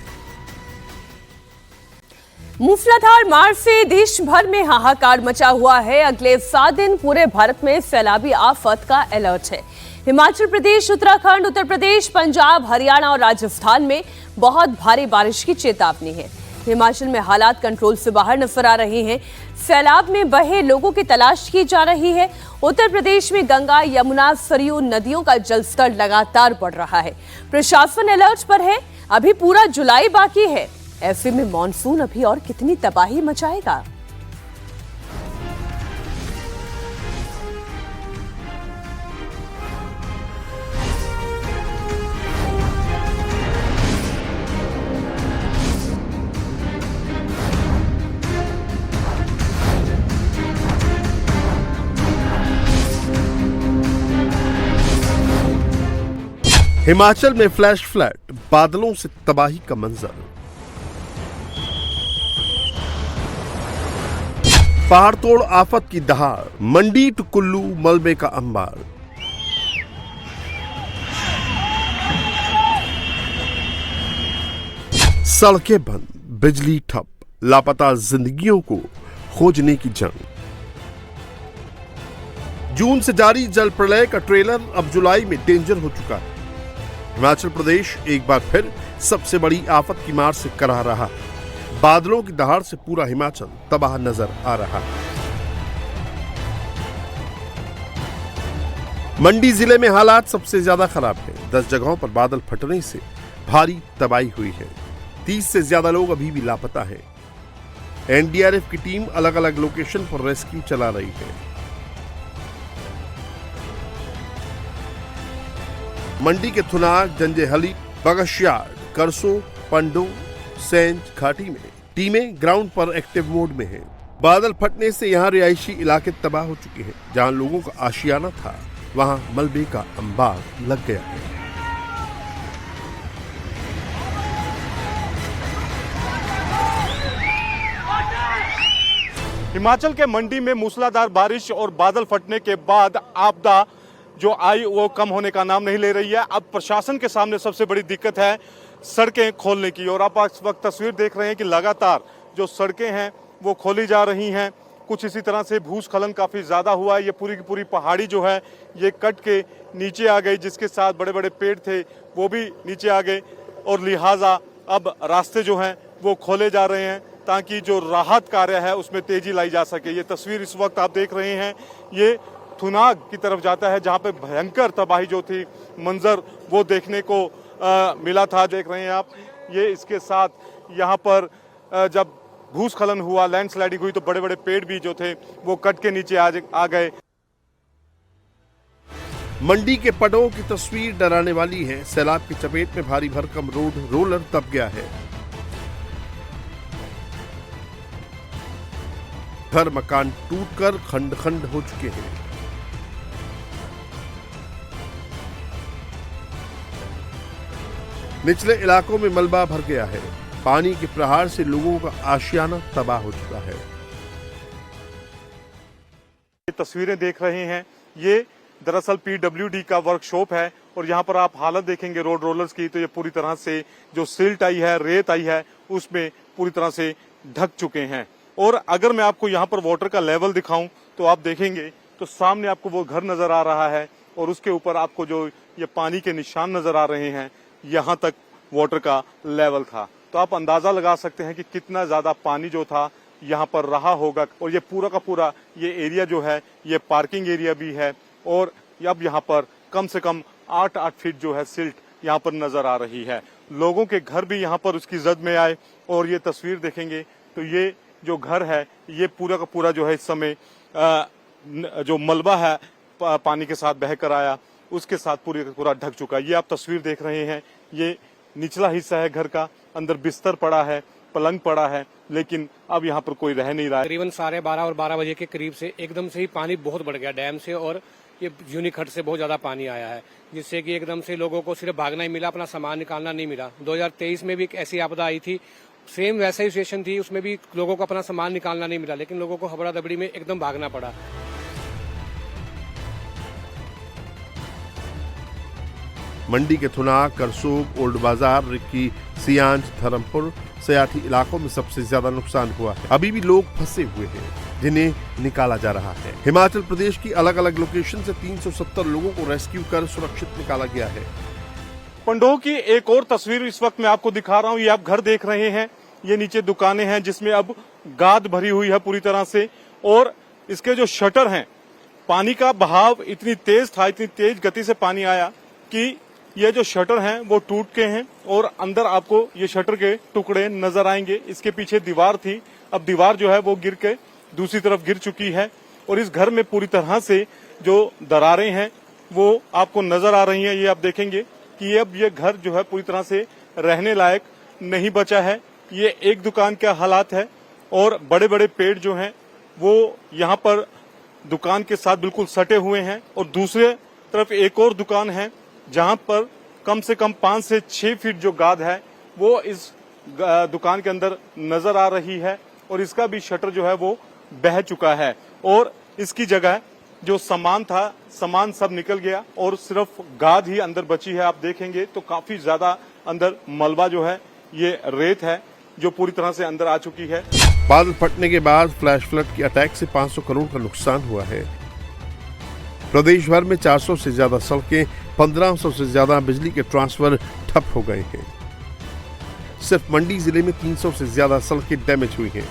मूसलाधार बारिश से देश भर में हाहाकार मचा हुआ है। अगले 7 दिन पूरे भारत में सैलाबी आफत का अलर्ट है। हिमाचल प्रदेश, उत्तराखंड, उत्तर प्रदेश, पंजाब, हरियाणा और राजस्थान में बहुत भारी बारिश की चेतावनी है। हिमाचल में हालात कंट्रोल से बाहर नजर आ रहे हैं। सैलाब में बहे लोगों की तलाश की जा रही है। उत्तर प्रदेश में गंगा, यमुना, सरयू नदियों का जलस्तर लगातार बढ़ रहा है। प्रशासन अलर्ट पर है। अभी पूरा जुलाई बाकी है। ऐसे में मॉनसून अभी और कितनी तबाही मचाएगा।
हिमाचल में फ्लैश फ्लड, बादलों से तबाही का मंजर। पहाड़ तोड़ आफत की दहाड़, मंडी टू कुल्लू मलबे का अंबार। सड़कें बंद, बिजली ठप, लापता जिंदगियों को खोजने की जंग। जून से जारी जल प्रलय का ट्रेलर अब जुलाई में डेंजर हो चुका है। हिमाचल प्रदेश एक बार फिर सबसे बड़ी आफत की मार से कराह रहा है। बादलों की दहाड़ से पूरा हिमाचल तबाह नजर आ रहा है। मंडी जिले में हालात सबसे ज्यादा खराब है। 10 जगहों पर बादल फटने से भारी तबाही हुई है। 30 से ज्यादा लोग अभी भी लापता हैं। एनडीआरएफ की टीम अलग अलग लोकेशन पर रेस्क्यू चला रही है। मंडी के थुनाग, जंजेहली, बगशियार, करसो, पंडो, सेंज घाटी में टीमें ग्राउंड पर एक्टिव मोड में हैं। बादल फटने से यहां रिहायशी इलाके तबाह हो चुके हैं। जहां लोगों का आशियाना था, वहां मलबे का अंबार लग गया है।
हिमाचल के मंडी में मूसलाधार बारिश और बादल फटने के बाद आपदा जो आई वो कम होने का नाम नहीं ले रही है। अब प्रशासन के सामने सबसे बड़ी दिक्कत है सड़कें खोलने की, और आप इस वक्त तस्वीर देख रहे हैं कि लगातार जो सड़कें हैं वो खोली जा रही हैं। कुछ इसी तरह से भूस्खलन काफ़ी ज़्यादा हुआ है। ये पूरी की पूरी पहाड़ी जो है ये कट के नीचे आ गई, जिसके साथ बड़े बड़े पेड़ थे वो भी नीचे आ गए, और लिहाजा अब रास्ते जो हैं वो खोले जा रहे हैं ताकि जो राहत कार्य है उसमें तेजी लाई जा सके। ये तस्वीर इस वक्त आप देख रहे हैं ये थुनाग की तरफ जाता है, जहाँ पे भयंकर तबाही जो थी मंजर वो देखने को मिला था। देख रहे हैं आप ये, इसके साथ यहाँ पर जब भूस्खलन हुआ, लैंडस्लाइडिंग हुई, तो बड़े बड़े पेड़ भी जो थे वो कट के नीचे आ गए।
मंडी के पड़ों की तस्वीर डराने वाली है। सैलाब की चपेट में भारी भरकम रोड रोलर दब गया है। घर मकान टूटकर खंड खंड हो चुके हैं। निचले इलाकों में मलबा भर गया है। पानी के प्रहार से लोगों का आशियाना तबाह हो चुका है।
ये तस्वीरें देख रहे हैं ये दरअसल पीडब्ल्यूडी का वर्कशॉप है, और यहाँ पर आप हालत देखेंगे रोड रोलर्स की, तो ये पूरी तरह से जो सिल्ट आई है, रेत आई है, उसमें पूरी तरह से ढक चुके हैं। और अगर मैं आपको यहाँ पर वाटर का लेवल दिखाऊं तो आप देखेंगे तो सामने आपको वो घर नजर आ रहा है, और उसके ऊपर आपको जो ये पानी के निशान नजर आ रहे हैं, यहाँ तक वाटर का लेवल था। तो आप अंदाजा लगा सकते हैं कि कितना ज्यादा पानी जो था यहाँ पर रहा होगा। और ये पूरा का पूरा ये एरिया जो है ये पार्किंग एरिया भी है, और अब यहाँ पर कम से कम 8-8 फीट जो है सिल्ट यहाँ पर नजर आ रही है। लोगों के घर भी यहाँ पर उसकी जद में आए, और ये तस्वीर देखेंगे तो ये जो घर है ये पूरा का पूरा जो है इस समय जो मलबा है पानी के साथ बह कर आया, उसके साथ पूरा ढक चुका है। ये आप तस्वीर देख रहे हैं, ये निचला हिस्सा है घर का, अंदर बिस्तर पड़ा है, पलंग पड़ा है, लेकिन अब यहाँ पर कोई रह नहीं रहा है।
तकरीबन 12:30 और 12 बजे के करीब से एकदम से ही पानी बहुत बढ़ गया डैम से, और ये यूनिक हट से बहुत ज्यादा पानी आया है, जिससे कि एकदम से लोगों को सिर्फ भागना ही मिला, अपना सामान निकालना नहीं मिला। 2023 में भी एक ऐसी आपदा आई थी, सेम वैसा ही सिचुएशन थी, उसमें भी लोगों को अपना सामान निकालना नहीं मिला, लेकिन लोगों को हबड़ा दबड़ी में एकदम भागना पड़ा।
मंडी के थुनाग, करसोग, ओल्ड बाजार, रिक्की, सियांज, धर्मपुर, सयाठी इलाकों में सबसे ज्यादा नुकसान हुआ है। अभी भी लोग फंसे हुए हैं जिन्हें निकाला जा रहा है। हिमाचल प्रदेश की अलग अलग लोकेशन से 370 लोगों को रेस्क्यू कर सुरक्षित निकाला गया है।
पंडोह की एक और तस्वीर इस वक्त मैं आपको दिखा रहा हूँ। ये आप घर देख रहे हैं, ये नीचे दुकानें हैं जिसमें अब गाद भरी हुई है पूरी तरह से, और इसके जो शटर हैं, पानी का बहाव इतनी तेज था, इतनी तेज गति से पानी आया कि ये जो शटर हैं वो टूट के हैं, और अंदर आपको ये शटर के टुकड़े नजर आएंगे। इसके पीछे दीवार थी, अब दीवार जो है वो गिर के दूसरी तरफ गिर चुकी है, और इस घर में पूरी तरह से जो दरारें हैं वो आपको नजर आ रही हैं। ये आप देखेंगे कि अब ये घर जो है पूरी तरह से रहने लायक नहीं बचा है। ये एक दुकान का हालात है, और बड़े बड़े पेड़ जो हैं वो यहाँ पर दुकान के साथ बिल्कुल सटे हुए हैं, और दूसरे तरफ एक और दुकान है जहां पर कम से कम 5 से 6 फीट जो गाद है वो इस दुकान के अंदर नजर आ रही है, और इसका भी शटर जो है वो बह चुका है, और इसकी जगह जो सामान था, सामान सब निकल गया और सिर्फ गाद ही अंदर बची है। आप देखेंगे तो काफी ज्यादा अंदर मलबा जो है ये रेत है जो पूरी तरह से अंदर आ चुकी है।
बादल फटने के बाद फ्लैश फ्लड के अटैक से 500 करोड़ का नुकसान हुआ है। प्रदेश भर में 400 से ज्यादा सड़कें, 1500 से ज्यादा बिजली के ट्रांसफर ठप हो गए हैं। सिर्फ मंडी जिले में 300 से ज्यादा सड़कें डैमेज हुई हैं।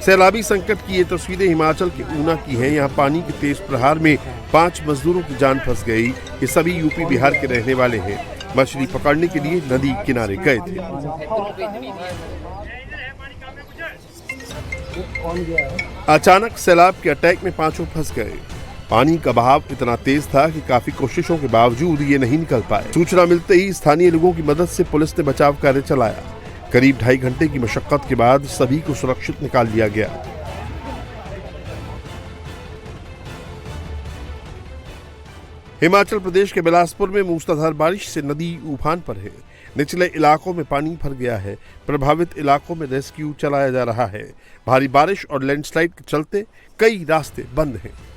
सैलाबी संकट की ये तस्वीरें हिमाचल के ऊना की हैं। यहाँ पानी के तेज प्रहार में 5 मजदूरों की जान फंस गई। ये सभी यूपी बिहार के रहने वाले हैं। मछली पकड़ने के लिए नदी किनारे गए थे। अचानक सैलाब के अटैक में 5 फंस गए। पानी का बहाव इतना तेज था कि काफी कोशिशों के बावजूद ये नहीं निकल पाए। सूचना मिलते ही स्थानीय लोगों की मदद से पुलिस ने बचाव कार्य चलाया। करीब 2.5 घंटे की मशक्कत के बाद सभी को सुरक्षित निकाल लिया गया। हिमाचल प्रदेश के बिलासपुर में मूसलाधार बारिश से नदी उफान पर है। निचले इलाकों में पानी भर गया है। प्रभावित इलाकों में रेस्क्यू चलाया जा रहा है। भारी बारिश और लैंडस्लाइड के चलते कई रास्ते बंद हैं।